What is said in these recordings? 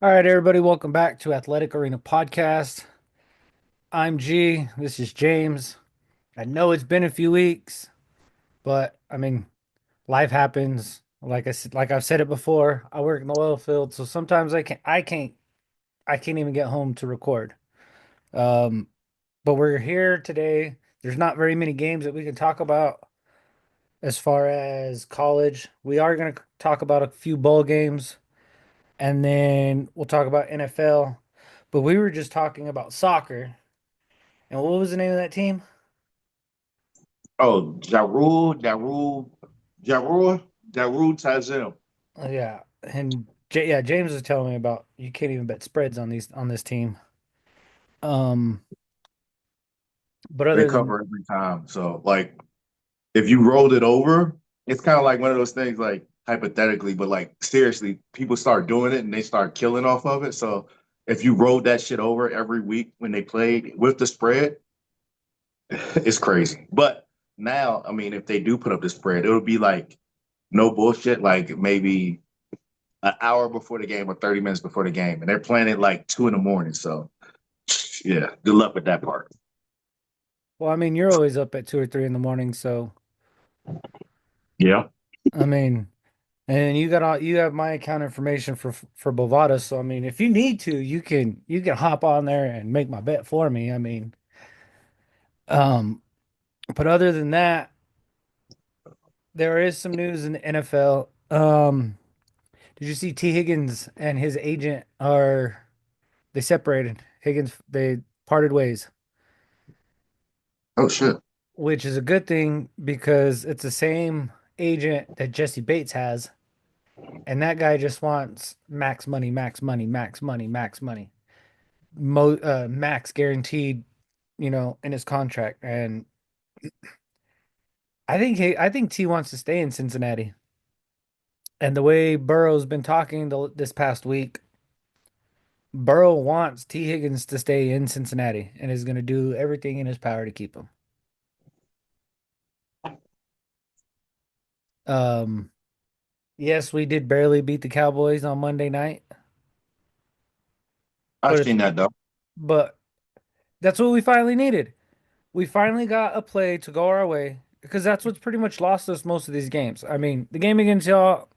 All right, everybody, welcome back to Athletic Arena Podcast. I'm G. This is James. I know it's been a few weeks, but life happens. Like I've said it before, I work in the oil field, so sometimes I can't even get home to record. Um, but we're here today. There's not very many games that we can talk about as far as college. We are going to talk about a few bowl games, and then we'll talk about NFL. But we were just talking about soccer. And what was the name of that team? Oh, Ja Rule Tazim. Oh, yeah, and yeah, James was telling me about you can't even bet spreads on this team. Um, but They other than cover every time. So, like, if you rolled it over, it's kind of like one of those things, like, hypothetically, but like, seriously, people start doing it and they start killing off of it. So, if you rolled that shit over every week when they played with the spread, it's crazy. But now, I mean, if they do put up the spread, it'll be like no bullshit, like maybe an hour before the game or 30 minutes before the game. And they're playing it like 2 in the morning. So, yeah, good luck with that part. well, you're always up at 2 or 3 in the morning, so Yeah. I mean, and you have my account information for Bovada, so if you need to, you can hop on there and make my bet for me. Um, but other than that, there is some news in the NFL. Did you see T. Higgins and his agent are they separated? Higgins they parted ways, Oh shit. which is a good thing because it's the same agent that Jesse Bates has, and that guy just wants max money, max money, max money, max money, max guaranteed, in his contract. And I think T wants to stay in Cincinnati. And the way Burrow's been talking this past week, Burrow wants T. Higgins to stay in Cincinnati and is going to do everything in his power to keep him. Um, yes, we did barely beat the Cowboys on Monday night, I've but it's seen that though. but that's what we finally needed. We finally got a play to go our way because that's what's pretty much lost us most of these games. The game against y'all,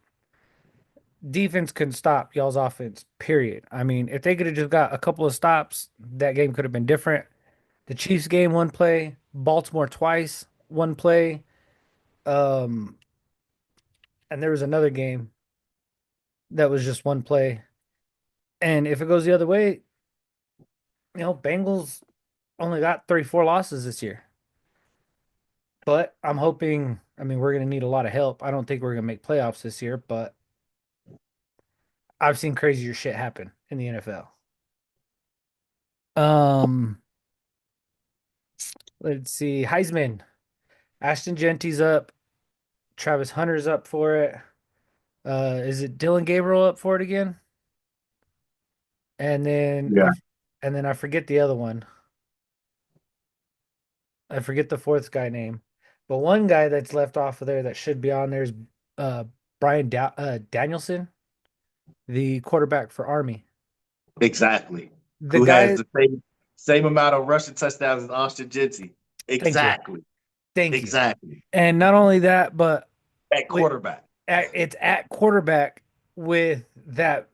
defense couldn't stop y'all's offense, period. If they could have just got a couple of stops, that game could have been different. The Chiefs game, one play, Baltimore twice, one play. Um, and there was another game that was just one play. And if it goes the other way, Bengals only got 34 losses this year. But I'm hoping, we're going to need a lot of help. I don't think we're going to make playoffs this year, but I've seen crazier shit happen in the NFL. Um, let's see. Heisman. Ashton Genty's up. Travis Hunter's up for it. Is it Dylan Gabriel up for it again? And then Yeah. I forget the other one. I forget the fourth guy name. But one guy that's left off of there that should be on there is uh Danielson, the quarterback for Army. Exactly. The Who has guy, the same amount of rushing touchdowns as Austin Jinty. thank you. Exactly. Thank you. Exactly. And not only that, but At with quarterback. it's at quarterback with that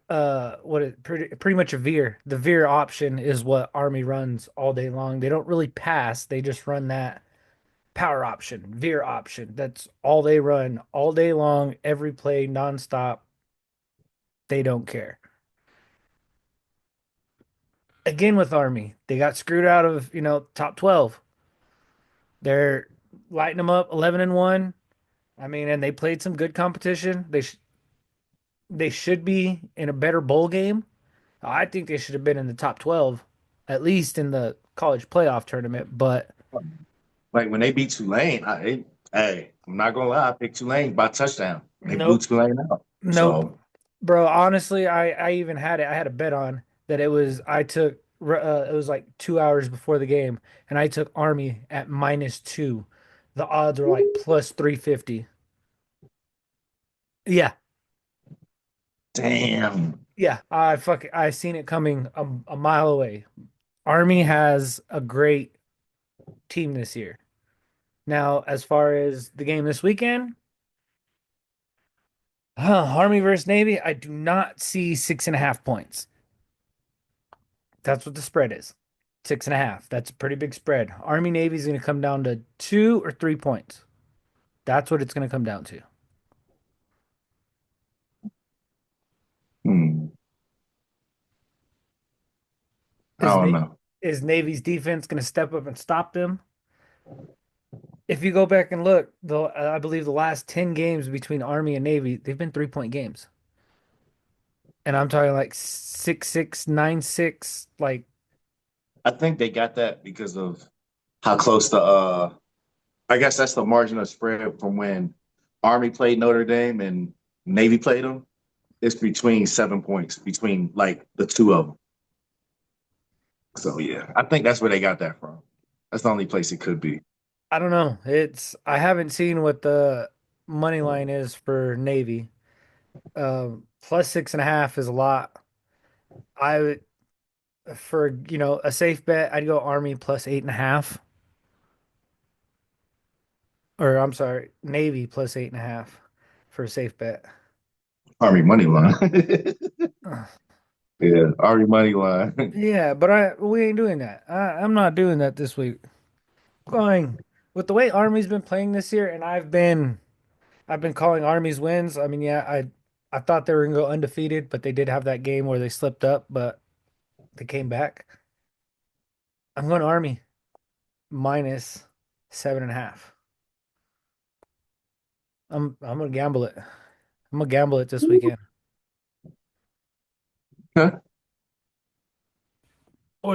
what is pretty much a veer. The veer option is what Army runs all day long. They don't really pass, they just run that power option, veer option. That's all they run all day long, every play nonstop. They don't care. Again with Army, they got screwed out of, top 12. They're lighting them up 11-1. And they played some good competition. They should be in a better bowl game. I think they should have been in the top 12, at least in the college playoff tournament. But Like when they beat Tulane, hey, I'm not gonna lie, I picked Tulane by touchdown. They blew nope, Tulane out. nope, So bro. Honestly, I even had it. I had a bet on that. I took it was like 2 hours before the game, and I took Army at -2. The odds were like plus 350. Yeah, damn. Yeah, I seen it coming a mile away. Army has a great team this year. Now, as far as the game this weekend, Army versus Navy, I do not see 6.5 points. That's what the spread is. 6.5. That's a pretty big spread. Army Navy is going to come down to 2 or 3 points. That's what it's going to come down to. Hmm. I Is don't Na- know. is Navy's defense going to step up and stop them? If you go back and look, though, I believe the last 10 games between Army and Navy, they've been 3 point games. And I'm talking like 6-6, 9-6. Like, I think they got that because of how close the I guess that's the margin of spread from when Army played Notre Dame and Navy played them. It's between 7 points between like the two of them. So yeah, I think that's where they got that from. That's the only place it could be. I don't know. I haven't seen what the money line is for Navy. Plus 6.5 is a lot. I would, for, a safe bet, I'd go Army plus 8.5. Or I'm sorry, Navy plus 8.5 for a safe bet. Army money line. Yeah, Army money line. Yeah, but we ain't doing that. I'm not doing that this week. Going with the way Army's been playing this year, and I've been calling Army's wins. I mean, yeah, I thought they were gonna go undefeated, but they did have that game where they slipped up, but they came back. I'm going Army minus 7.5. I'm gonna gamble it. I'm gonna gamble it this weekend. What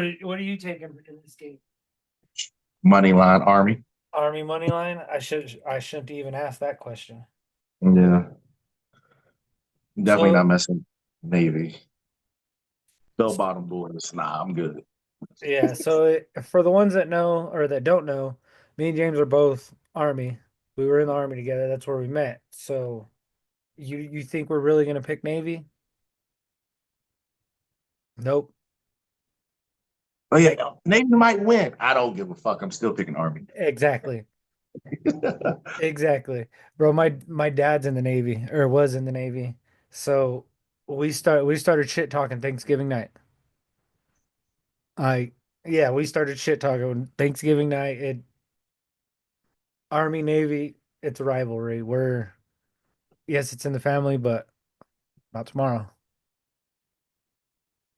are you taking in this game? Money line Army. Army money line? I shouldn't even ask that question. Yeah, definitely not So messing Navy. Bell bottom boys. Nah, I'm good. yeah, for the ones that know or that don't know, me and James are both Army. We were in the Army together. That's where we met. So you think we're really gonna pick Navy? Nope. Oh yeah, Like Navy might win. I don't give a fuck. I'm still picking Army. exactly. Exactly. Bro, my dad's in the Navy or was in the Navy. So we started shit talking Thanksgiving night. I Yeah, we started shit talking Thanksgiving night. Army Navy, it's a rivalry. Yes, it's in the family, but not tomorrow.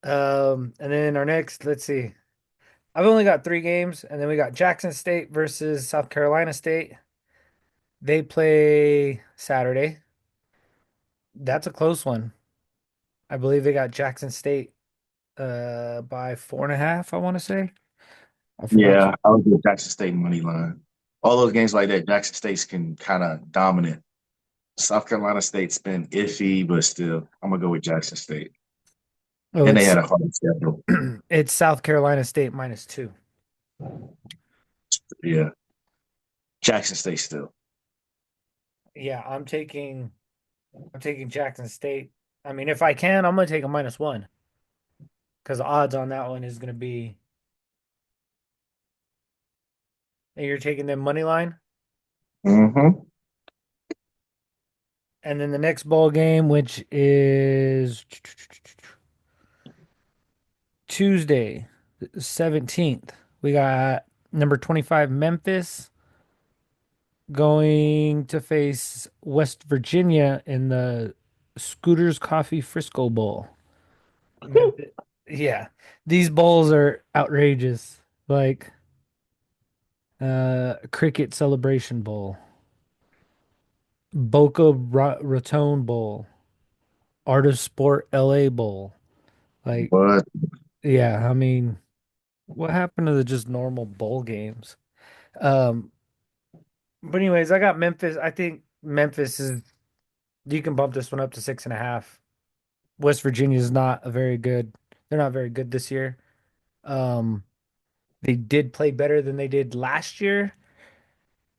And then our next, let's see. I've only got 3 games, and then we got Jackson State versus South Carolina State. They play Saturday. That's a close one. I believe they got Jackson State by 4.5, I want to say. I forgot. Yeah, I would do Jackson State money line. All those games like that, Jackson State's can kind of dominate. South Carolina State's been iffy, but still, I'm gonna go with Jackson State. Oh, And they it's had a hard schedule. it's South Carolina State -2. Yeah, Jackson State still. Yeah, I'm taking Jackson State. I mean, if I can, I'm gonna take a -1 because the odds on that one is gonna be. And you're taking them money line, Mm-hmm. and then the next ball game, which is Tuesday, 17th, we got number 25 Memphis going to face West Virginia in the Scooters Coffee Frisco Bowl. Memphis. Yeah, these bowls are outrageous. Like Cricket Celebration Bowl, Raton Bowl, Art of Sport LA Bowl. Like, But yeah, I mean, what happened to the just normal bowl games? Um, but anyways, I got Memphis. I think Memphis is you can bump this one up to 6.5. West Virginia is not a very good. They're not very good this year. Um, they did play better than they did last year.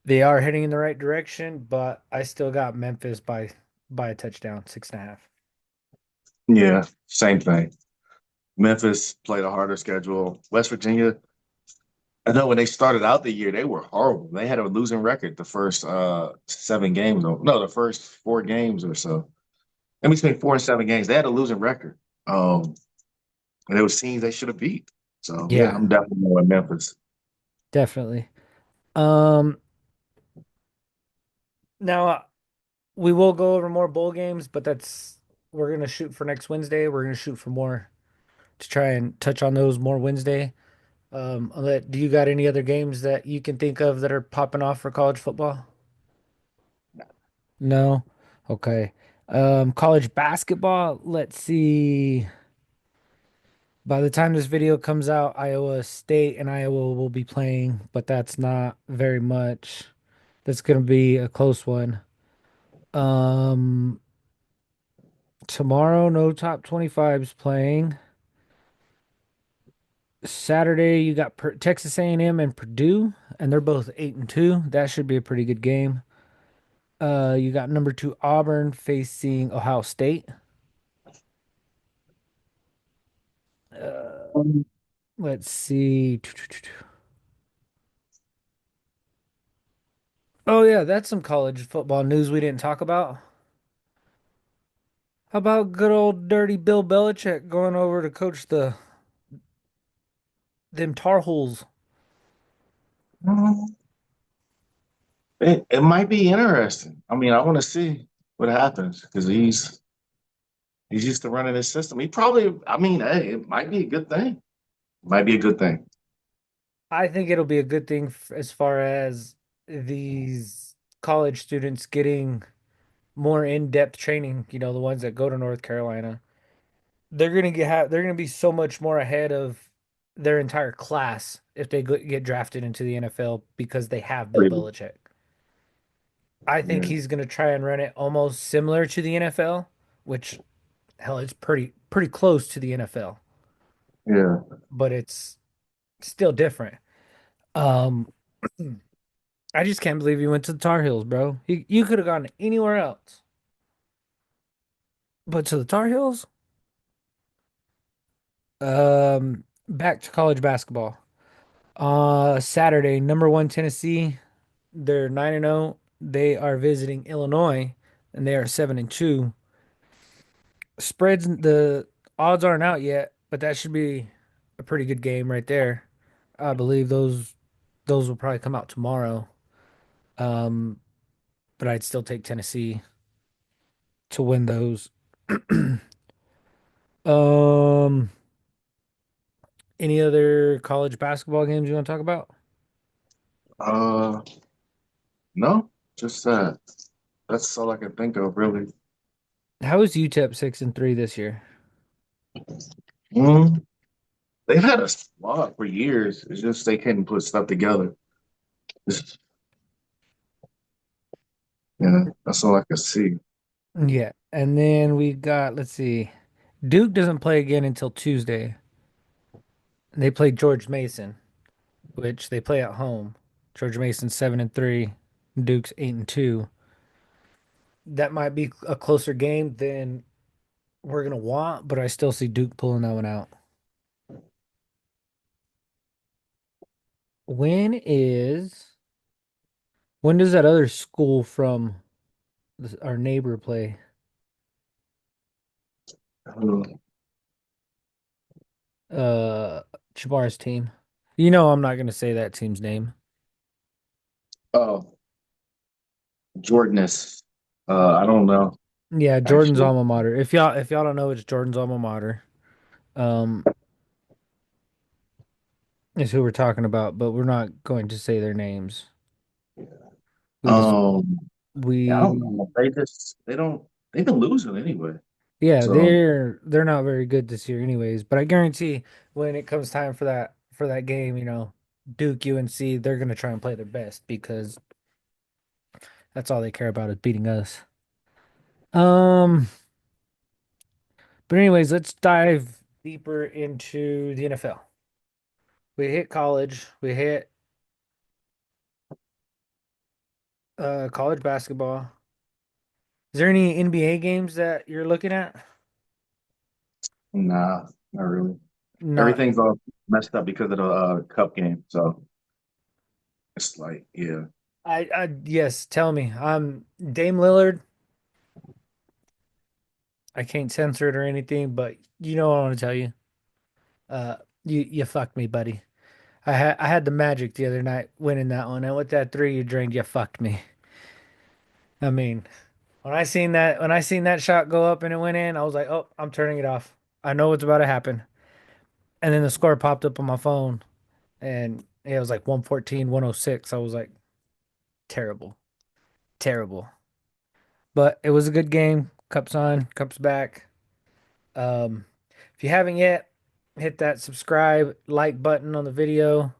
They are heading in the right direction, but I still got Memphis by a touchdown, 6.5. Yeah, same thing. Memphis played a harder schedule. West Virginia, I know when they started out the year, they were horrible. They had a losing record the first 7 games. No, the first 4 games or so. In between 4 and 7 games, they had a losing record. And it was teams they should have beat. So yeah, Yeah, I'm definitely going Memphis. definitely. Um, now we will go over more bowl games, but that's we're gonna shoot for next Wednesday. We're gonna shoot for more to try and touch on those more Wednesday. Do you got any other games that you can think of that are popping off for college football? No? Okay. College basketball, let's see. By the time this video comes out, Iowa State and Iowa will be playing, but that's not very much. That's going to be a close one. Um, Tomorrow, no top 25s playing. Saturday, you got Texas A&M and M and Purdue, and they're both 8-2. That should be a pretty good game. You got number two Auburn facing Ohio State. Uh, Um, let's see. Oh yeah, that's some college football news we didn't talk about. How about good old dirty Bill Belichick going over to coach them Tar Heels? it might be interesting. I mean, I want to see what happens because he's used to running his system. He probably, I mean, hey, it might be a good thing. Might be a good thing. I think it'll be a good thing as far as these college students getting more in-depth training, the ones that go to North Carolina. They're gonna be so much more ahead of their entire class if they get drafted into the NFL because they have Bill Belichick. I think Yeah, he's gonna try and run it almost similar to the NFL, which hell, it's pretty close to the NFL, yeah. but it's still different. Um, I just can't believe he went to the Tar Heels, bro. You could have gone anywhere else, but to the Tar Heels. Back to college basketball. Saturday, number one Tennessee. They're 9-0. They are visiting Illinois, and they are 7-2. Spreads the odds aren't out yet, but that should be a pretty good game right there. I believe those will probably come out tomorrow. Um, but I'd still take Tennessee to win those. Um, any other college basketball games you want to talk about? Uh, no, just that. That's all I can think of, really. How is UTEP 6-3 this year? Mm, they've had a squad for years. It's just they couldn't put stuff together. It's, yeah, that's all I can see. Yeah, and then we got let's see, Duke doesn't play again until Tuesday. They play George Mason, which they play at home. George Mason's 7-3, Duke's 8-2. That might be a closer game than we're gonna want, but I still see Duke pulling that one out. When is when does that other school from our neighbor play? Uh, Uh, Chabar's team. You know I'm not gonna say that team's name. Oh, Jordanist. I don't know Yeah, Jordan's actually. alma mater. If y'all don't know, it's Jordan's alma mater. Um, is who we're talking about, but we're not going to say their names. We just Um, yeah, I don't we know. They don't they've been losing anyway. yeah, So they're not very good this year anyways, but I guarantee when it comes time for that game, Duke UNC, they're gonna try and play their best because that's all they care about is beating us. Um, but anyways, let's dive deeper into the NFL. We hit college, we hit college basketball. Is there any NBA games that you're looking at? Nah, not really. Not Everything's all messed up because of the cup game. So it's like, yeah, I yes, tell me. Dame Lillard. I can't censor it or anything, but you know what I want to tell you. Uh, you fucked me, buddy. I had the Magic the other night winning that one, and with that three you drained, you fucked me. I mean, when I seen that shot go up and it went in, I was like, oh, I'm turning it off. I know what's about to happen. And then the score popped up on my phone, and it was like 114, 106. I was like, terrible, terrible. But it was a good game. Cups on, cups back. If you haven't yet, hit that subscribe, like button on the video.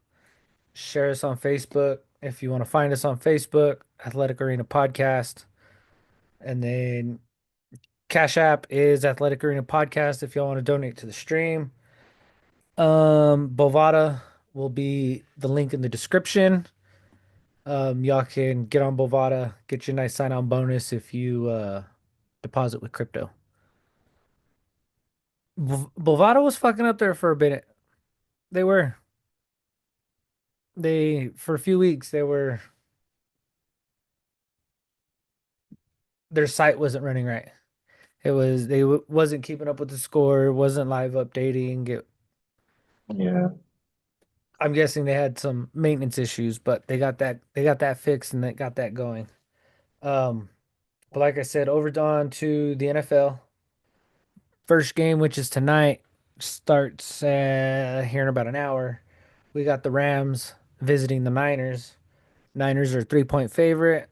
Share us on Facebook. If you want to find us on Facebook, Athletic Arena Podcast. And then Cash App is Athletic Arena Podcast if y'all want to donate to the stream. Bovada will be the link in the description. Y'all can get on Bovada, get you a nice sign on bonus if you deposit with crypto. Bovada was fucking up there for a bit. They were. For a few weeks, their site wasn't running right. Wasn't keeping up with the score, wasn't live updating. yeah. I'm guessing they had some maintenance issues, but they got that fixed and they got that going. Um, but like I said, over on to the NFL. First game, which is tonight, starts here in about an hour. We got the Rams visiting the Niners. Niners are 3-point favorite.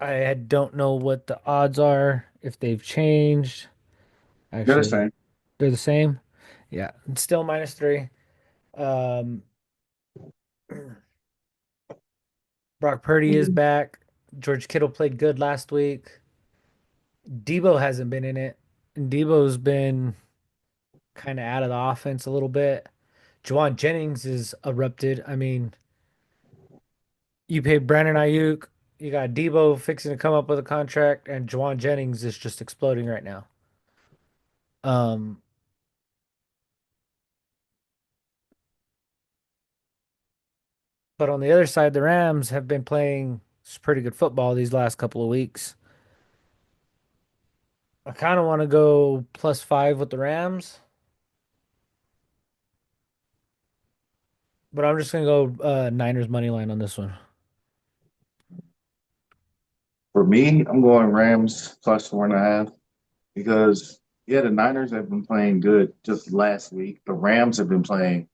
I don't know what the odds are, if they've changed. They're the Actually, same. they're the same. Yeah, it's still -3. Um, Brock Purdy is Mhm. back. George Kittle played good last week. Debo hasn't been in it. And Debo's been kind of out of the offense a little bit. Juwan Jennings is erupted. I mean, you paid Brandon Ayuk, you got Debo fixing to come up with a contract, and Juwan Jennings is just exploding right now. Um, but on the other side, the Rams have been playing pretty good football these last couple of weeks. I kind of want to go +5 with the Rams, but I'm just gonna go Niners money line on this one. For me, I'm going Rams plus 4.5 because yeah, the Niners have been playing good just last week. The Rams have been playing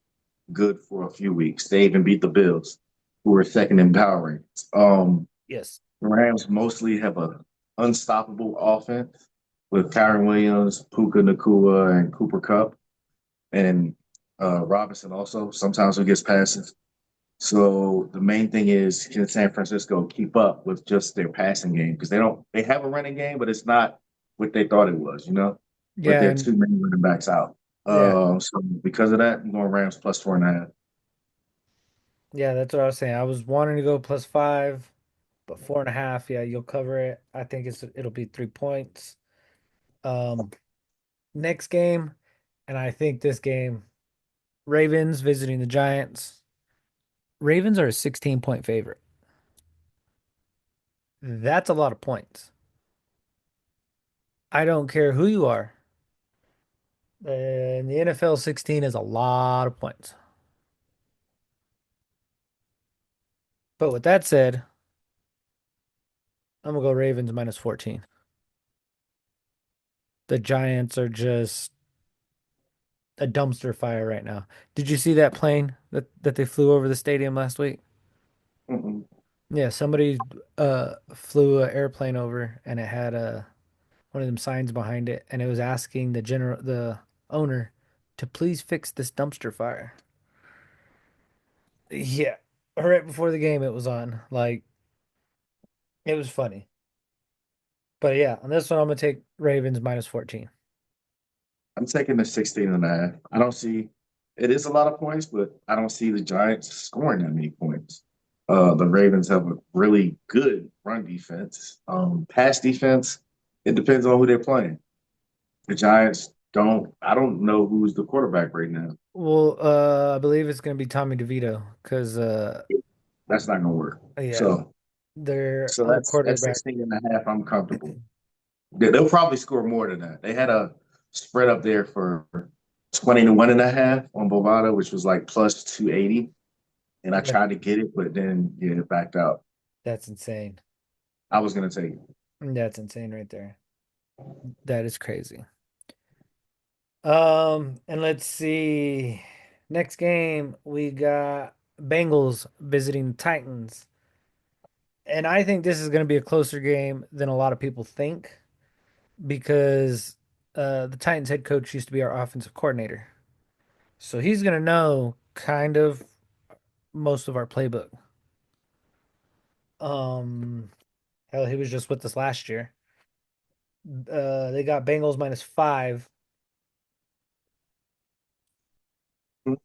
good for a few weeks. They even beat the Bills, who were second in power rankings. Yes. The Rams mostly have a unstoppable offense with Kyron Williams, Puka Nakua, and Cooper Cup, and Robinson also. Sometimes he gets passes. So the main thing is, can San Francisco keep up with just their passing game? Because they have a running game, but it's not what they thought it was, with Yeah, their and two main running backs out. yeah, So because of that, I'm going Rams plus 4.5. yeah, that's what I was saying. I was wanting to go +5, but 4.5, yeah, you'll cover it. I think it'll be 3 points. Um, Next game, and I think this game, Ravens visiting the Giants. Ravens are a 16-point favorite. That's a lot of points. I don't care who you are. In the NFL, 16 is a lot of points. But with that said, I'm gonna go Ravens -14. The Giants are just a dumpster fire right now. Did you see that plane that they flew over the stadium last week? Mm-mm. Yeah, somebody flew an airplane over and it had one of them signs behind it and it was asking the owner to please fix this dumpster fire. Yeah. Right before the game it was on. Like it was funny. But yeah, on this one I'm gonna take Ravens -14. I'm taking the 16.5. I don't see it is a lot of points, but I don't see the Giants scoring that many points. The Ravens have a really good run defense. Pass defense, it depends on who they're playing. The Giants I don't know who's the quarterback right now. Well, I believe it's going to be Tommy DeVito because, That's not gonna work. yeah, So their so other that's quarterback. 16 and a half. I'm comfortable. They'll probably score more than that. They had a spread up there for 20 to one and a half on Bovada, which was like plus 280. And I That, tried to get it, but then yeah, it backed out. that's insane. I was gonna take it. That's insane right there. That is crazy. And let's see. Next game, we got Bengals visiting the Titans. And I think this is going to be a closer game than a lot of people think because the Titans head coach used to be our offensive coordinator. So he's going to know kind of most of our playbook. Um, Hell, he was just with us last year. They got Bengals -5. I'm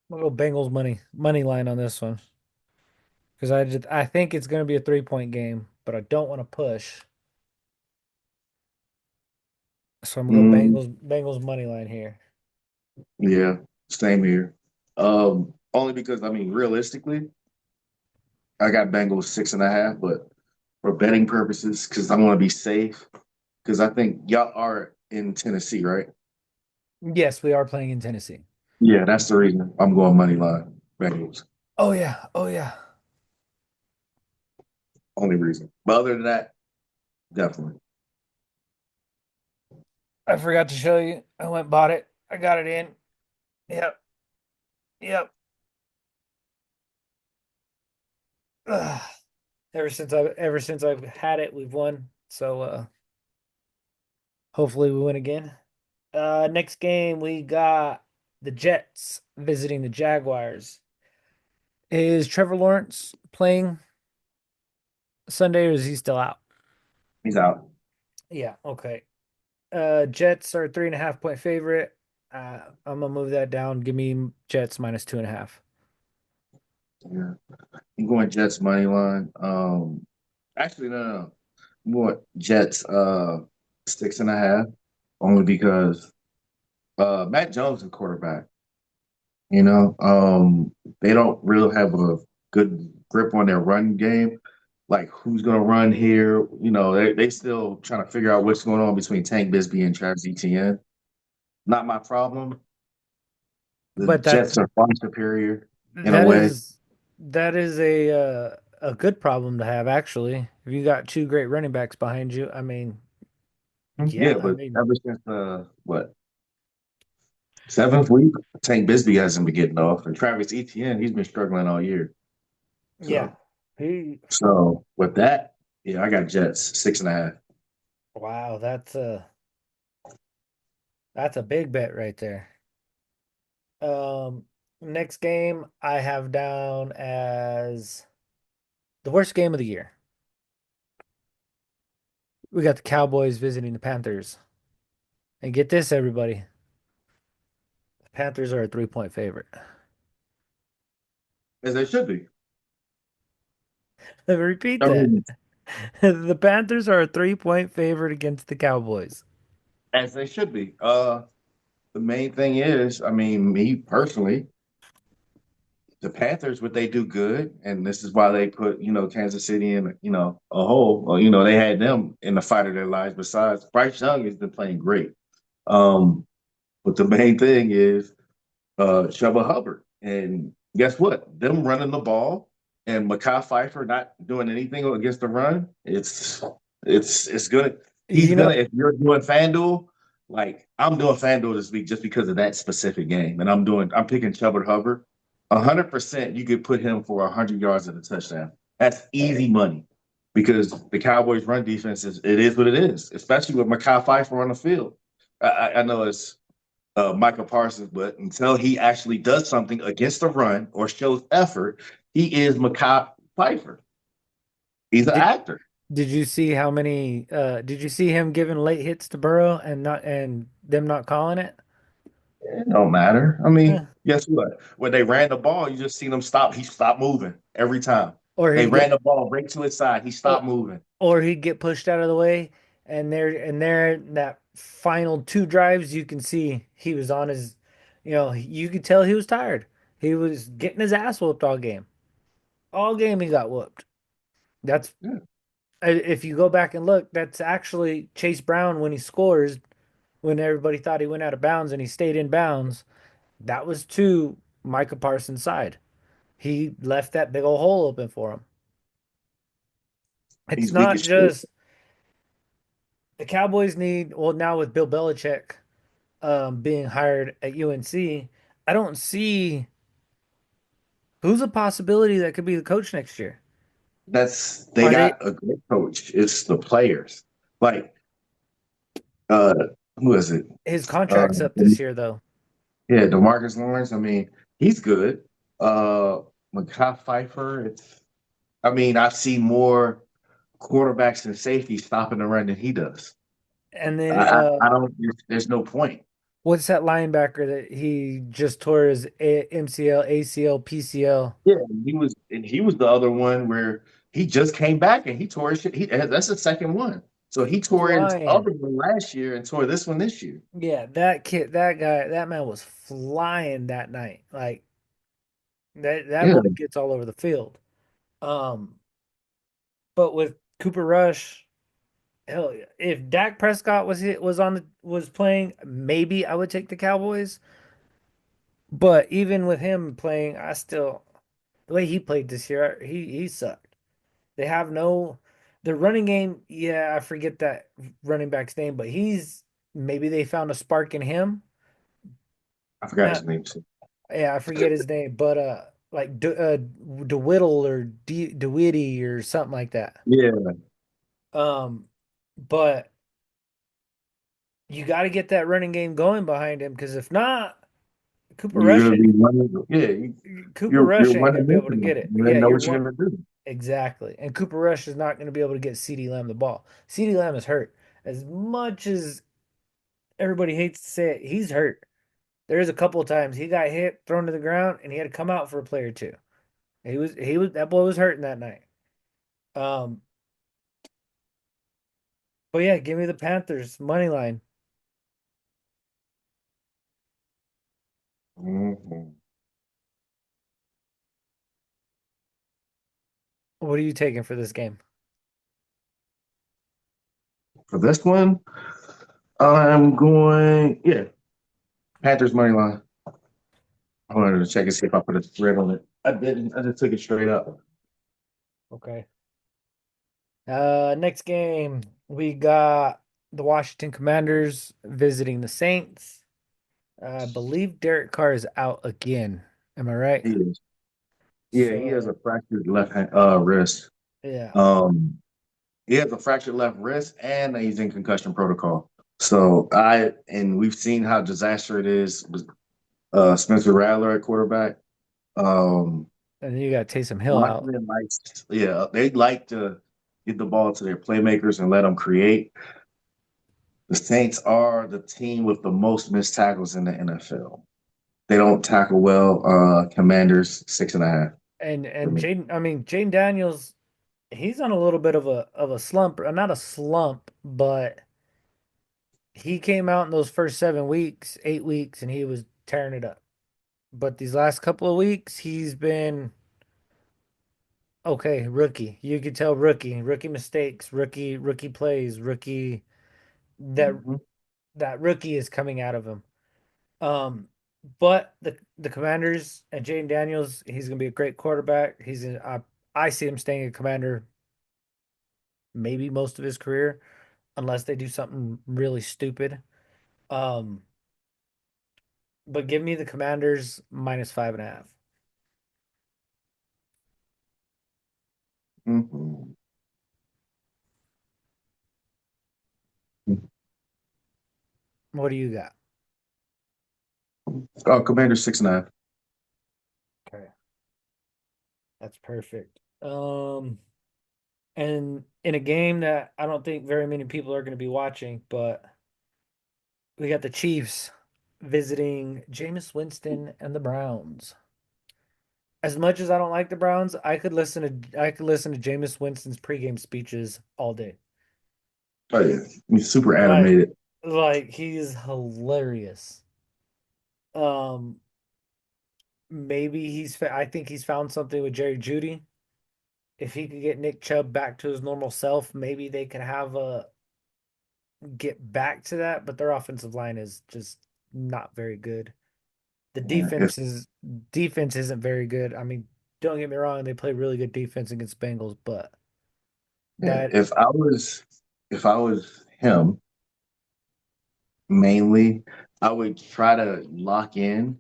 gonna go Bengals money line on this one because I think it's gonna be a 3-point game, but I don't want to push, so I'm gonna go Mm, Bengals money line here. yeah, same here. Only because I mean, realistically, I got Bengals 6.5, but for betting purposes, because I want to be safe, because I think y'all are in Tennessee, right? Yes, we are playing in Tennessee. Yeah, that's the reason I'm going money line Bengals. Oh yeah, oh yeah. Only reason. But other than that, definitely. I forgot to show you. I went bought it. I got it in. Yep, yep. Ugh. Ever since I've had it, we've won. So hopefully we win again. Next game we got the Jets visiting the Jaguars. Is Trevor Lawrence playing Sunday or is he still out? He's out. Yeah, okay. Jets are 3.5 point favorite. I'm gonna move that down. Give me Jets -2.5. Yeah. I'm going Jets money line. Actually, no, no, no. I'm going Jets 6.5, only because Matt Jones is quarterback. You know, they don't really have a good grip on their run game. Like who's gonna run here? You know, they still trying to figure out what's going on between Tank Bisbee and Travis Etienne. Not my problem. The But that Jets are far superior in a that way. is that is a good problem to have actually. If you got two great running backs behind you, I mean, Yeah, yeah, I but mean, ever since what seventh week, Tank Bisbee hasn't been getting off, and Travis Etienne, he's been struggling all year. yeah. So He so with that, yeah, I got Jets 6.5. Wow, that's a big bet right there. Um, Next game I have down as the worst game of the year. We got the Cowboys visiting the Panthers. And get this, everybody. The Panthers are a 3-point favorite. As they should be. Let me repeat I that. mean, The Panthers are a 3-point favorite against the Cowboys. as they should be. The main thing is, I mean, me personally, the Panthers, what they do good, and this is why they put, Kansas City in, a hole. Or, they had them in the fight of their lives. Besides, Bryce Young has been playing great. Um, but the main thing is Chuba Hubbard. And guess what? Them running the ball and Mekhi Pfeiffer not doing anything against the run. It's good. He's You gonna know, if you're doing FanDuel, like I'm doing FanDuel this week just because of that specific game, and I'm picking Chuba Hubbard. 100%, you could put him for 100 yards and a touchdown. That's easy money because the Cowboys' run defense is what it is, especially with Mekhi Pfeiffer on the field. I know it's Michael Parsons, but until he actually does something against the run or shows effort, he is Mekhi Pfeiffer. He's an did actor. did you see how many did you see him giving late hits to Burrow and them not calling it? It don't matter. I Eh. mean, guess what? When they ran the ball, you just seen him stop. He stopped moving every time. Or They he ran get the ball right to his side. He or, stopped moving. or he'd get pushed out of the way. And there, that final two drives, you can see he was on his, you could tell he was tired. He was getting his ass whooped all game. All game he got whooped. That's Yeah, if you go back and look, that's actually Chase Brown when he scores, when everybody thought he went out of bounds and he stayed in bounds. That was to Micah Parsons' side. He left that big old hole open for him. It's he's weak not as shit. just the Cowboys need, well, now with Bill Belichick being hired at UNC, I don't see who's a possibility that could be the coach next year. They Are they, got a great coach. It's the players. Like uh who is it? his Uh contract's up this year, though. yeah, DeMarcus Lawrence. I mean, he's good. Uh Micah Pfeiffer, I mean, I've seen more quarterbacks and safeties stopping the run than he does. And then I don't there's no point. what's that linebacker that he just tore his MCL, ACL, PCL? Yeah, he was the other one where he just came back and he tore his shit. That's the second one. So he tore his Flying. other one last year and tore this one this year. Yeah, that kid, that guy, that man was flying that night. Like that Yeah, boy gets all over the field. Um, but with Cooper Rush, hell yeah. If Dak Prescott was playing, maybe I would take the Cowboys. But even with him playing, I still the way he played this year, he sucked. They have no the running game, yeah, I forget that running back's name, but he's maybe they found a spark in him. I forgot his Not name too. Yeah, I forget his name, but like DeWiddle or DeWitty or something like that. Yeah, Um, but you got to get that running game going behind him because if not, Cooper you're Rush, gonna be running. Yeah, Cooper you're Rush ain't one gonna be able to dimensional. get it. You Yeah, didn't know you're what you're one gonna do. exactly, and Cooper Rush is not gonna be able to get CeeDee Lamb the ball. CeeDee Lamb is hurt. As much as everybody hates to say it, he's hurt. There's a couple of times he got hit, thrown to the ground, and he had to come out for a play or two. He was that boy was hurting that night. Um, But yeah, give me the Panthers money line. Mhm. What are you taking for this game? For this one, I'm going. Yeah, Panthers money line. I wanted to check and see if I put a spread on it. I didn't. I just took it straight up. Okay. Next game we got the Washington Commanders visiting the Saints. I believe Derek Carr is out again. Am I right? He is. Yeah, he has a So fractured left hand, wrist. yeah, Um, he has a fractured left wrist, and he's in concussion protocol. So we've seen how disaster it is with Spencer Rattler at quarterback. Um, and then you got Taysom Hill out. Washington likes, yeah, they like to get the ball to their playmakers and let them create. The Saints are the team with the most missed tackles in the NFL. They don't tackle well. Commanders 6.5 for And me. Jaden Daniels, he's on a little bit of a slump, not a slump, but he came out in those first 7 weeks, 8 weeks, and he was tearing it up. But these last couple of weeks, he's been okay. Rookie, you could tell rookie mistakes, rookie plays, rookie that Mhm. that rookie is coming out of him. Um, but the Commanders and Jaden Daniels, he's gonna be a great quarterback. I see him staying a Commander maybe most of his career, unless they do something really stupid. Um, but give me the Commanders minus 5.5. Mhm. What do you got? Oh, Commander 6.5. Okay, that's perfect. And in a game that I don't think very many people are going to be watching, but we got the Chiefs visiting Jameis Winston and the Browns. As much as I don't like the Browns, I could listen to Jameis Winston's pregame speeches all day. Oh yeah, he's super Like animated. like he's hilarious. Um maybe I think he's found something with Jerry Judy. If he could get Nick Chubb back to his normal self, maybe they could have a get back to that, but their offensive line is just not very good. The Yeah, if defense isn't very good. I mean, don't get me wrong, they play really good defense against Bengals, but yeah, that if I was him mainly, I would try to lock in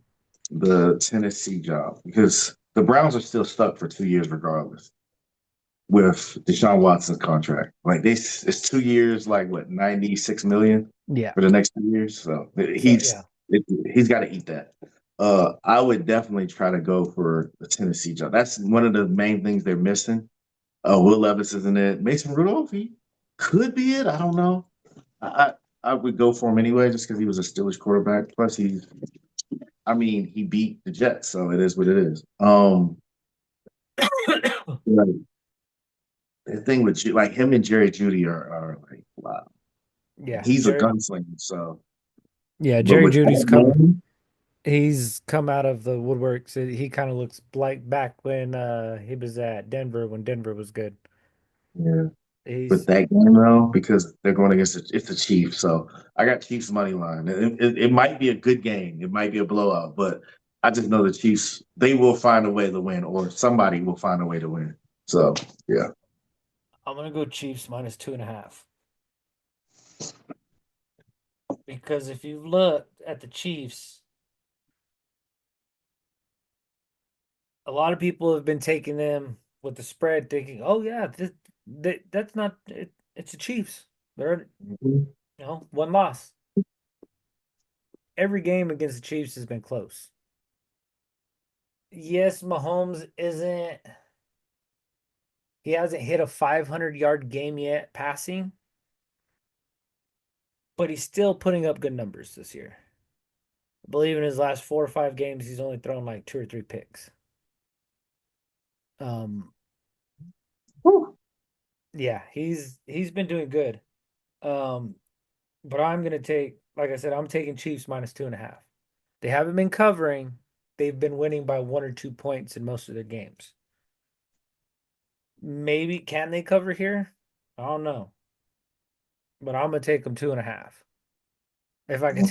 the Tennessee job because the Browns are still stuck for 2 years regardless with Deshaun Watson's contract. Like this, it's 2 years, like what, 96 million yeah. for the next 2 years. So So yeah. he's got to eat that. I would definitely try to go for the Tennessee job. That's one of the main things they're missing. Will Levis isn't it? Mason Rudolph, he could be it. I don't know. I I would go for him anyway, just because he was a Steelers quarterback. Plus, I mean, he beat the Jets, so it is what it is. Like, the thing with like him and Jerry Judy are like wow. Yeah, He's a Jerry. gunslinger, so Yeah, but Jerry with Judy's that come. name, He's come out of the woodworks. He kind of looks like back when he was at Denver when Denver was good. yeah, with He's that game though, because they're going against it's the Chiefs, so I got Chiefs money line. It might be a good game, it might be a blowout, but I just know the Chiefs they will find a way to win, or somebody will find a way to win. So yeah. I'm gonna go Chiefs minus 2.5 because if you look at the Chiefs, a lot of people have been taking them with the spread, thinking, "Oh yeah, that's not it, it's the Chiefs. They're Mhm. one loss. Every game against the Chiefs has been close. Yes, Mahomes isn't. He hasn't hit a 500-yard game yet passing, but he's still putting up good numbers this year. I believe in his last 4 or 5 games, he's only thrown like 2 or 3 picks. Um, Whew. yeah, he's been doing good. Um, but I'm gonna take, like I said, I'm taking Chiefs minus 2.5. They haven't been covering. They've been winning by 1 or 2 points in most of their games. Maybe can they cover here? I don't know, but I'm gonna take them 2.5. Mhm. If I could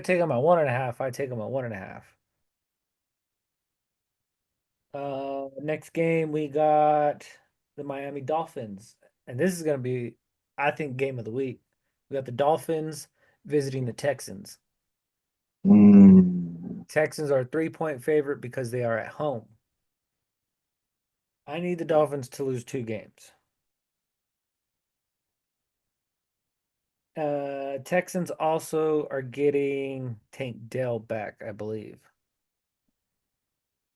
take them at 1.5, I'd take them at 1.5. Next game we got the Miami Dolphins, and this is gonna be, I think, game of the week. We got the Dolphins visiting the Texans. Mm. Texans are a 3-point favorite because they are at home. I need the Dolphins to lose 2 games. Texans also are getting Tank Dell back, I believe.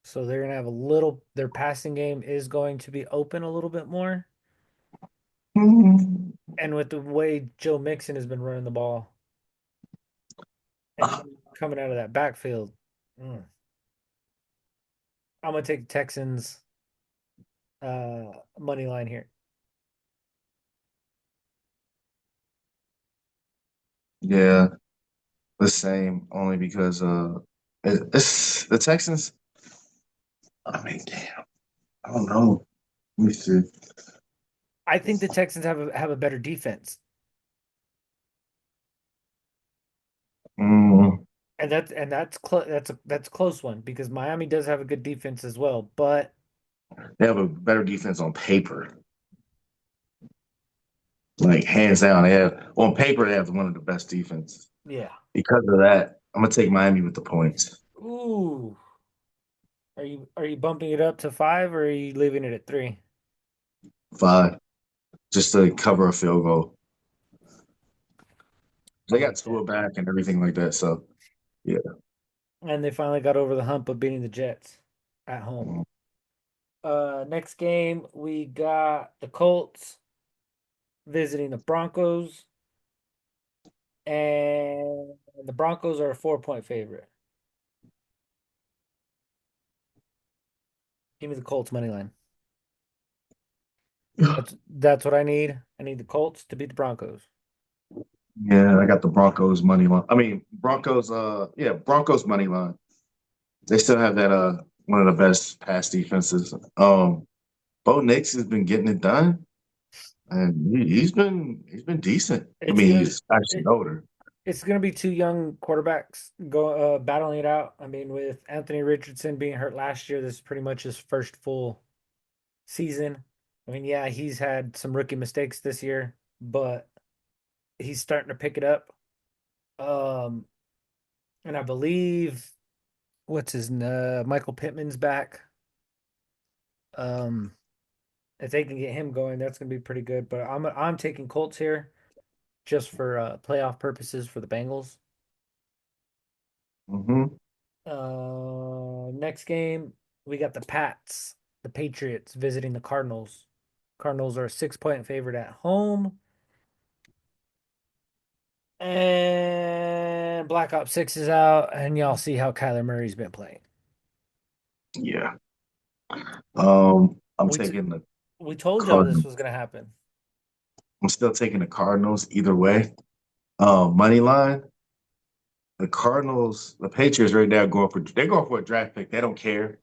So they're gonna have their passing game is going to be open a little bit more. Mm. And with the way Joe Mixon has been running the ball and coming out of that backfield, mm, I'm gonna take the Texans money line here. Yeah, the same. Only because it's the Texans. I mean, damn, I don't know. Let me see. I think the Texans have a better defense. Mm, That's a close one because Miami does have a good defense as well. But they have a better defense on paper, like hands down. They have on paper they have one of the best defenses. yeah, Because of that, I'm gonna take Miami with the points. ooh, are you bumping it up to 5 or are you leaving it at 3? 5, just to cover a field goal. I They got like Tua that. back and everything like that. So yeah. And they finally got over the hump of beating the Jets at home. Mm. Next game we got the Colts visiting the Broncos, and the Broncos are a 4-point favorite. Give me the Colts money line. That's what I need. I need the Colts to beat the Broncos. Yeah, I got the Broncos money line. I mean, Broncos. Yeah, Broncos money line. They still have that. One of the best pass defenses. Bo Nix has been getting it done, and he's been decent. I It's mean, gonna he's actually it, older. it's gonna be two young quarterbacks go battling it out. I mean, with Anthony Richardson being hurt last year, this is pretty much his first full season. I mean, yeah, he's had some rookie mistakes this year, but he's starting to pick it up. Um, and I believe what's his Michael Pittman's back. Um, if they can get him going, that's gonna be pretty good. But I'm taking Colts here just for playoff purposes for the Bengals. Hmm. Next game we got the Patriots visiting the Cardinals. Cardinals are a 6 point favorite at home. And Black Ops 6 is out, and y'all see how Kyler Murray's been playing. Yeah. I'm We t- taking the we told y'all this Cardinals. was gonna happen. I'm still taking the Cardinals either way. Money line. The Cardinals, the Patriots right now they're going for a draft pick. They don't care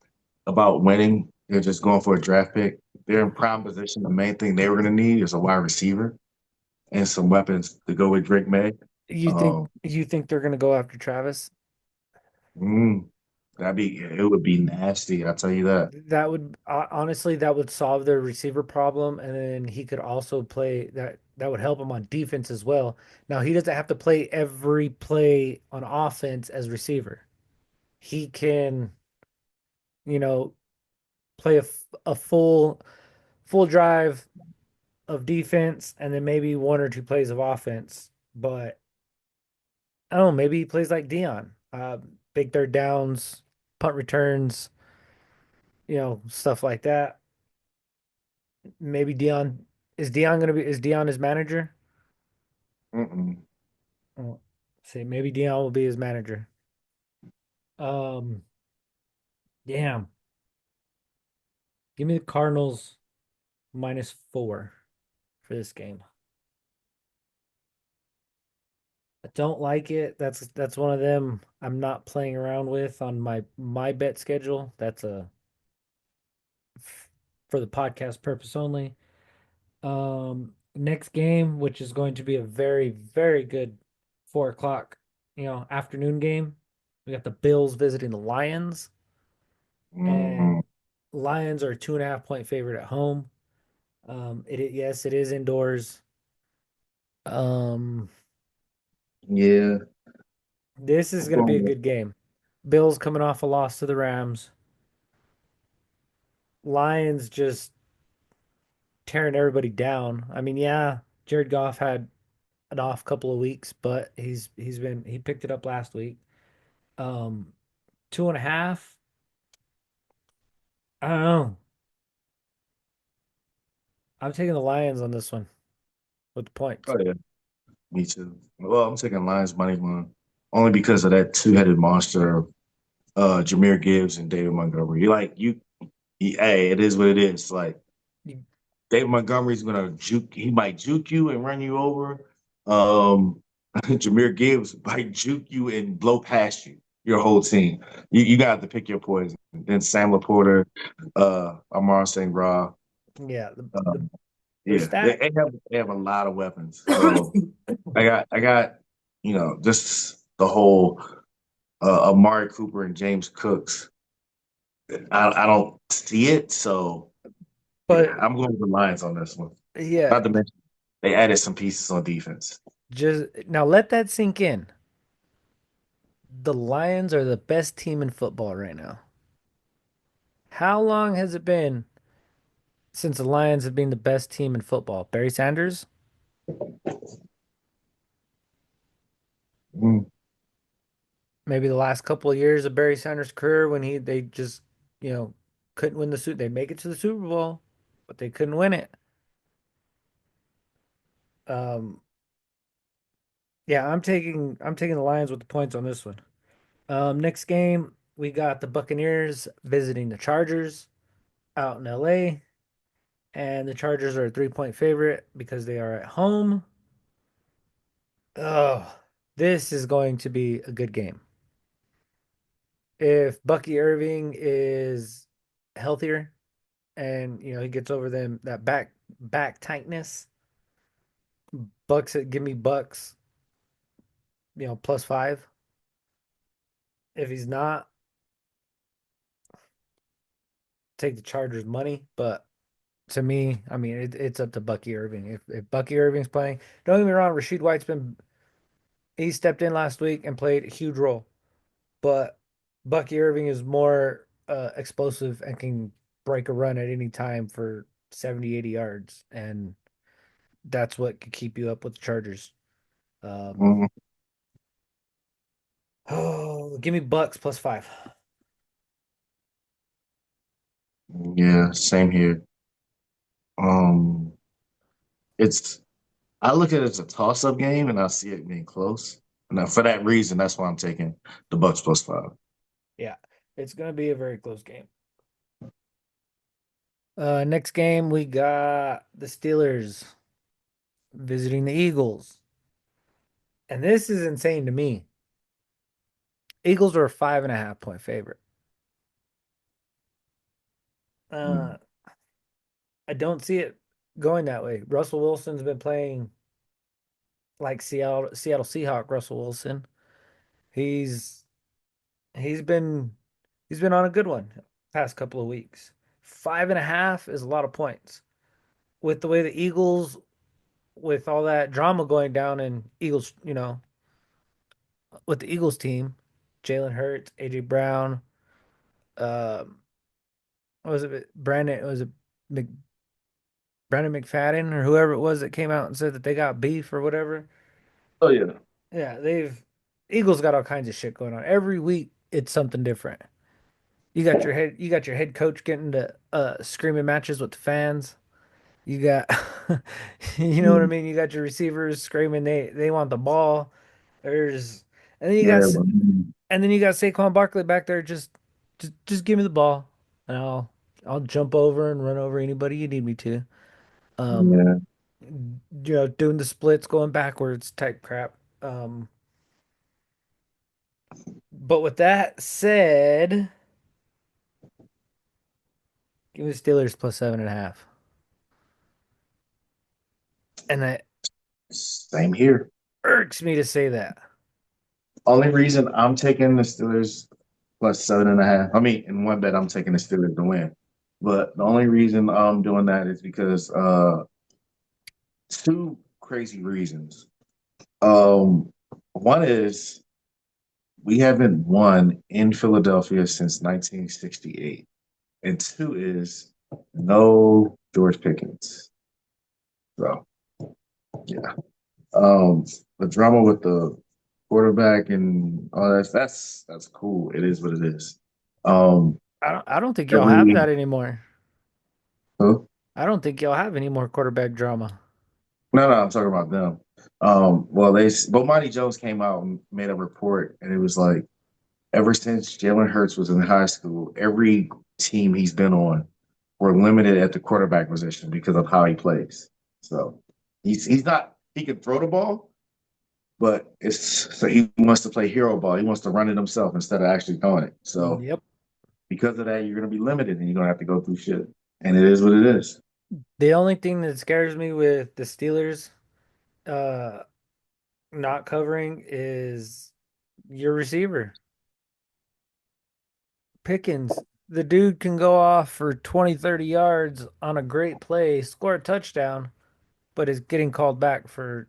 about winning. They're just going for a draft pick. They're in prime position. The main thing they were going to need is a wide receiver and some weapons to go with Drake May. You think Um, you think they're gonna go after Travis? mm, it would be nasty. I'll tell you that. That would honestly that would solve their receiver problem, and then he could also play that. That would help him on defense as well. Now he doesn't have to play every play on offense as receiver. He can, you know, play a full drive of defense and then maybe one or two plays of offense. But I don't know, maybe he plays like Dion, big third downs, punt returns, stuff like that. Maybe Dion is Dion his manager? Mm-mm. Oh, see, maybe Dion will be his manager. Um, damn. Give me the Cardinals -4 for this game. I don't like it. That's one of them I'm not playing around with on my bet schedule. That's a for the podcast purpose only. Next game, which is going to be a very, very good 4 o'clock, afternoon game. We got the Bills visiting the Lions, and Mm, Lions are a 2.5 point favorite at home. Yes, it is indoors. Um, yeah. this is I'm going to be going a with, good game. Bills coming off a loss to the Rams. Lions just tearing everybody down. I mean, yeah, Jared Goff had an off couple of weeks, but he picked it up last week. Um, 2.5. I don't know. I'm taking the Lions on this one with the points. oh yeah, me too. Well, I'm taking Lions money line only because of that two-headed monster of Jameer Gibbs and David Montgomery. Hey, it is what it is. Like You- David Montgomery's gonna juke. He might juke you and run you over. Um, Jameer Gibbs might juke you and blow past you. Your whole team. You got to pick your poison. Then Sam Laporta, Amar St. Ra. Yeah, Uh, they're yeah, they, stacked. they have a lot of weapons. So I got just the whole Amari Cooper and James Cooks. I don't see it. So yeah, But I'm going with the Lions on this one. yeah, Not to mention they added some pieces on defense. just now let that sink in. The Lions are the best team in football right now. How long has it been since the Lions have been the best team in football? Barry Sanders? Mm, Maybe the last couple of years of Barry Sanders' career when they just, you know, couldn't win the suit. They make it to the Super Bowl, but they couldn't win it. Um, yeah, I'm taking the Lions with the points on this one. Next game, we got the Buccaneers visiting the Chargers. out in LA, and the Chargers are a 3-point favorite because they are at home. Oh, this is going to be a good game. If Bucky Irving is healthier and he gets over them that back tightness, Bucks give me Bucks, +5. If he's not, take the Chargers money. But to me, I mean, it's up to Bucky Irving. If Bucky Irving's playing, don't get me wrong, Rashid White's been he stepped in last week and played a huge role. But Bucky Irving is more explosive and can break a run at any time for 70, 80 yards. And that's what could keep you up with the Chargers. Um, Mhm. oh, give me Bucks +5. Yeah, same here. Um, it's I look at it as a toss-up game, and I see it being close. And for that reason, that's why I'm taking the Bucks +5. Yeah, it's going to be a very close game. Next game, we got the Steelers visiting the Eagles. And this is insane to me. Eagles are a 5.5-point favorite. Mm. Uh, I don't see it going that way. Russell Wilson's been playing like Seattle Seahawk Russell Wilson. He's he's been he's been on a good one past couple of weeks. 5.5 is a lot of points. With the way the Eagles, with all that drama going down in Eagles, with the Eagles team, Jalen Hurts, AJ Brown, um, what was it? Was it Mc, Brandon McFadden or whoever it was that came out and said that they got beef or whatever. Oh yeah, Yeah, Eagles got all kinds of shit going on. Every week it's something different. You got your head coach getting to screaming matches with the fans. You got you know what I yeah, mean? You got your receivers screaming they want the ball. There's and then you got yeah. But, and then you got Saquon Barkley back there just give me the ball and I'll jump over and run over anybody you need me to. Um yeah, doing the splits going backwards type crap. But with that said, give me the Steelers +7.5. And that same here. irks me to say that. Only reason I'm taking the Steelers +7.5. I mean, in one bet, I'm taking the Steelers to win. But the only reason I'm doing that is because two crazy reasons. Um, One is we haven't won in Philadelphia since 1968, and two is no George Pickens. So yeah, um, the drama with the quarterback and all that's cool. It is what it is. Um, I don't think y'all have every that anymore. huh? I don't think y'all have any more quarterback drama. No, I'm talking about them. Well, but Monty Jones came out and made a report, and it was like ever since Jalen Hurts was in high school, every team he's been on were limited at the quarterback position because of how he plays. So he's not he can throw the ball, but it's so he wants to play hero ball. He wants to run it himself instead of actually throwing it. So Yep. because of that, you're going to be limited, and you're going to have to go through shit. And it is what it is. The only thing that scares me with the Steelers uh not covering is your receiver, Pickens. The dude can go off for 20, 30 yards on a great play, score a touchdown, but is getting called back for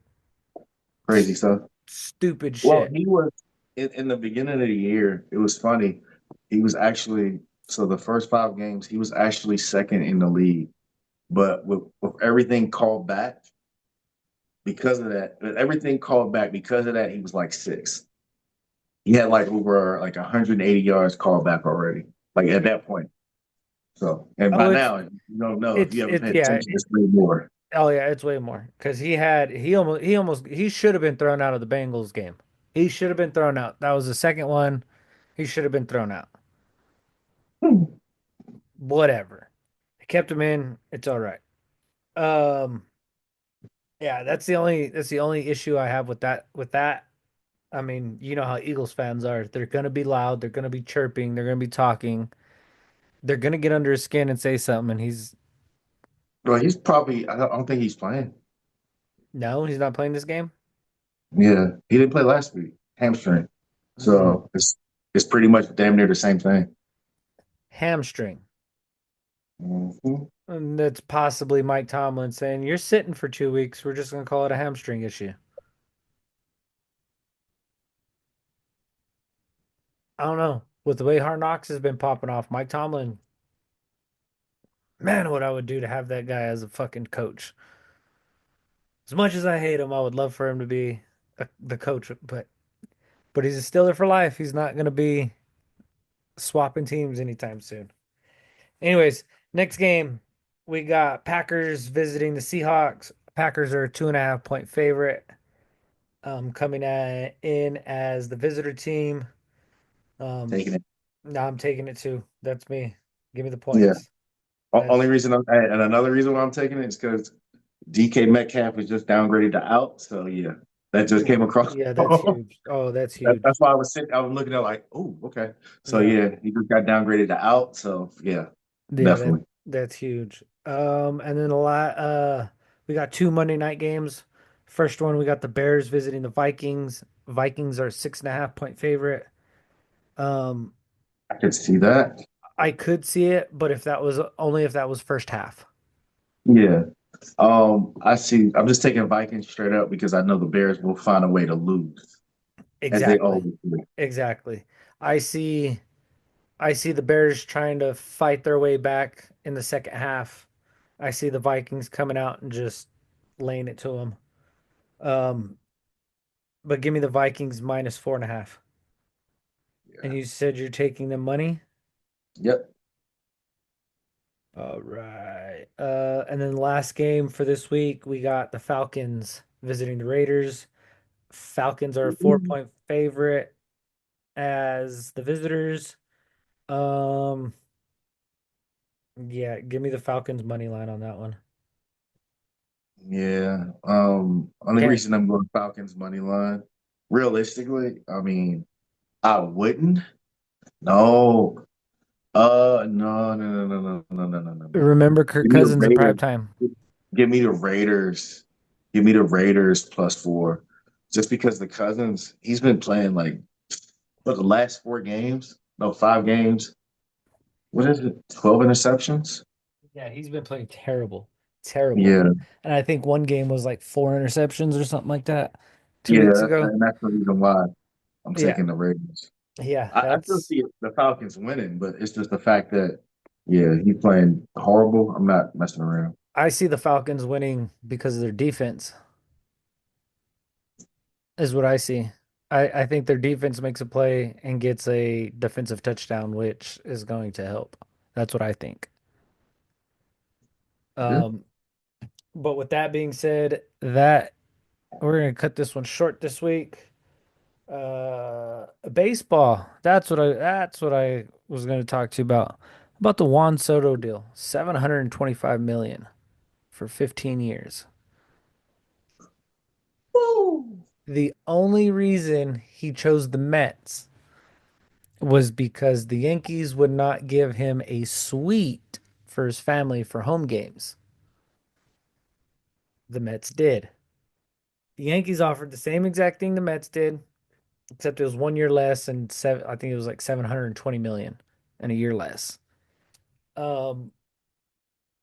Crazy stuff. stupid Well, shit. he was in the beginning of the year. It was funny. He was actually so the first 5 games he was actually second in the league, but with everything called back because of that, because of that, he was like sixth. He had like over like 180 yards called back already, like at that point. So, and Oh, by it's now, you don't know if you it's haven't it's paid yeah. attention, it's way more. Oh yeah, it's way more because he should have been thrown out of the Bengals game. He should have been thrown out. That was the second one. He should have been thrown out. Hmm. Whatever. Kept him in. It's all right. Um, yeah, that's the only issue I have with that. I mean, you know how Eagles fans are. They're gonna be loud, they're gonna be chirping, they're gonna be talking, they're gonna get under his skin and say something, and he's Well, he's probably. I don't think he's playing. no, he's not playing this game. Yeah, he didn't play last week, hamstring. Hmm. So it's pretty much damn near the same thing. Hamstring. Hmm. And that's possibly Mike Tomlin saying, "You're sitting for 2 weeks. We're just gonna call it a hamstring issue." I don't know. With the way Hard Knocks has been popping off, Mike Tomlin, man, what I would do to have that guy as a fucking coach. As much as I hate him, I would love for him to be the coach, but he's a Steeler for life. He's not gonna be swapping teams anytime soon. Anyways, next game we got Packers visiting the Seahawks. Packers are a 2.5 point favorite. Coming in as the visitor team. Um, Taking it. now I'm taking it too. That's me. Give me the Yeah. points. Only That's reason and another reason why I'm taking it is because DK Metcalf was just downgraded to out. So yeah, that just came across. yeah, that's huge. Oh, that's huge. That's why I was looking at like, oh, okay. So Yeah, yeah, he just got downgraded to out. So yeah, yeah, definitely. that's huge. And then we got two Monday night games. First one, we got the Bears visiting the Vikings. Vikings are 6.5 point favorite. Um, I could see that. I could see it, but if that was first half. Yeah. I see. I'm just taking Vikings straight up because I know the Bears will find a way to lose, as they Exactly. always do. Exactly. I see I see the Bears trying to fight their way back in the second half. I see the Vikings coming out and just laying it to them. Um, but give me the Vikings minus 4.5. And Yeah. you said you're taking the money? Yep. All right. And then the last game for this week, we got the Falcons visiting the Raiders. Falcons are a 4 point favorite as the visitors. Um, yeah, give me the Falcons money line on that one. Yeah. Only Can't. reason I'm going Falcons money line. Realistically, I mean, I wouldn't. No. No, no, no, no, no, no, no, no, no, no. Remember Kirk Give me the Cousins in Raiders. prime time. Give me the Raiders. Give me the Raiders +4. Just because the Cousins, he's been playing like what the last 4 games? No, 5 games. What is it? 12 interceptions? Yeah, he's been playing terrible, terrible. Yeah. And I think one game was like four interceptions or something like that 2 weeks Yeah. ago. And that's the reason why I'm Yeah, taking the Raiders. yeah, I still see the Falcons winning, but it's just the fact that, yeah, he's playing horrible. I'm not messing around. I see the Falcons winning because of their defense, is what I see. I think their defense makes a play and gets a defensive touchdown, which is going to help. That's what I think. Yeah. Um, but with that being said, that we're gonna cut this one short this week. Baseball. That's what I was going to talk to you about the Juan Soto deal. 725 million for 15 years. Woo! The only reason he chose the Mets was because the Yankees would not give him a suite for his family for home games. The Mets did. The Yankees offered the same exact thing the Mets did, except it was 1 year less and I think it was like 720 million and a year less. Um,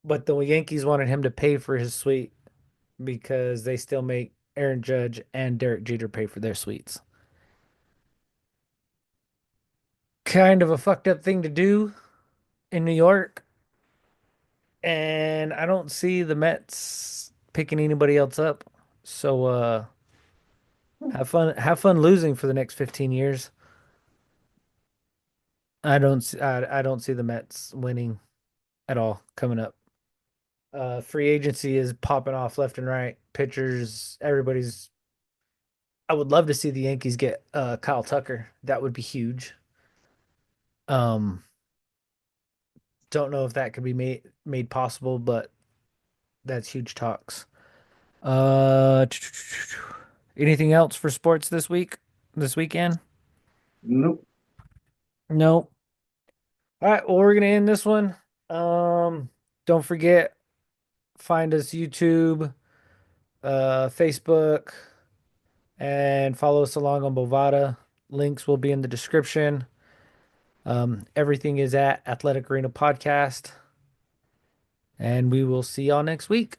But the Yankees wanted him to pay for his suite because they still make Aaron Judge and Derek Jeter pay for their suites. Kind of a fucked up thing to do in New York. And I don't see the Mets picking anybody else up. So have fun losing for the next 15 years. I don't see the Mets winning at all coming up. Free agency is popping off left and right. Pitchers, everybody's I would love to see the Yankees get Kyle Tucker. That would be huge. Um, Don't know if that could be made possible, but that's huge talks. Uh, anything else for sports this week? This weekend? Nope. No. All right, well, we're gonna end this one. Don't forget, find us YouTube, Facebook, and follow us along on Bovada. Links will be in the description. Everything is at Athletic Arena Podcast, and we will see y'all next week.